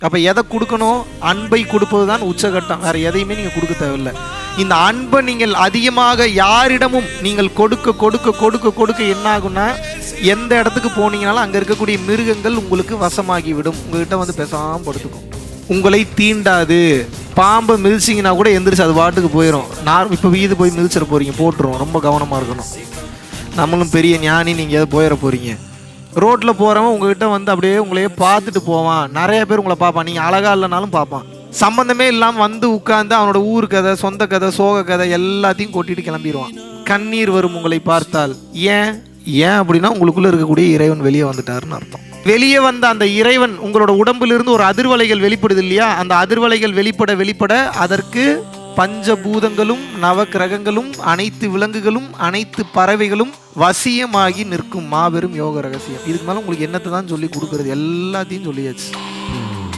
அப்போ எதை கொடுக்கணும்? அன்பை கொடுப்பது தான் உச்சகட்டம். வேறு எதையுமே நீங்கள் கொடுக்க தேவையில்லை. இந்த அன்பை நீங்கள் அதிகமாக யாரிடமும் நீங்கள் கொடுக்க கொடுக்க கொடுக்க கொடுக்க என்ன ஆகும்னா, எந்த இடத்துக்கு போனீங்கனாலும் அங்கே இருக்கக்கூடிய மிருகங்கள் உங்களுக்கு வசமாகிவிடும். உங்ககிட்ட வந்து பேசாமல் படுத்துக்கும். உங்களை தீண்டாது. பாம்பை மிதிச்சிங்கன்னா கூட எந்திரிச்சு அது பாட்டுக்கு போயிடும். இப்போ வீது போய் மிதிச்சிட போகிறீங்க, போட்டுரும். ரொம்ப கவனமாக இருக்கணும். நம்மளும் பெரிய ஞானி, நீங்கள் எதை போயிட போகிறீங்க. ரோட்டில் போகிறவன் உங்ககிட்ட வந்து அப்படியே உங்களையே பார்த்துட்டு போவான். நிறைய பேர் உங்களை பார்ப்பான். நீங்கள் அழகாக இல்லைனாலும் பார்ப்பான். சம்மந்தமே இல்லாமல் வந்து உட்காந்து அவனோட ஊர் கதை, சொந்த கதை, சோக கதை எல்லாத்தையும் கொட்டிட்டு கிளம்பிடுவான். கண்ணீர் வரும் உங்களை பார்த்தால். ஏன் அப்படின்னா உங்களுக்குள்ளே இருக்கக்கூடிய இறைவன் வெளியே வந்துட்டாருன்னு அர்த்தம். வெளியே வந்த அந்த இறைவன் உங்களோட உடம்பிலிருந்து ஒரு அதிர்வலைகள் வெளிப்படுது இல்லையா? அந்த அதிர்வலைகள் வெளிப்பட வெளிப்பட அதற்கு பஞ்சபூதங்களும் நவக்கிரகங்களும் அனைத்து விலங்குகளும் அனைத்து பறவைகளும் வசியமாகி நிற்கும் மாபெரும் யோக ரகசியம். இதுக்கு மேலே உங்களுக்கு என்னத்தை தான் சொல்லி கொடுக்கறது? எல்லாத்தையும் சொல்லியாச்சு.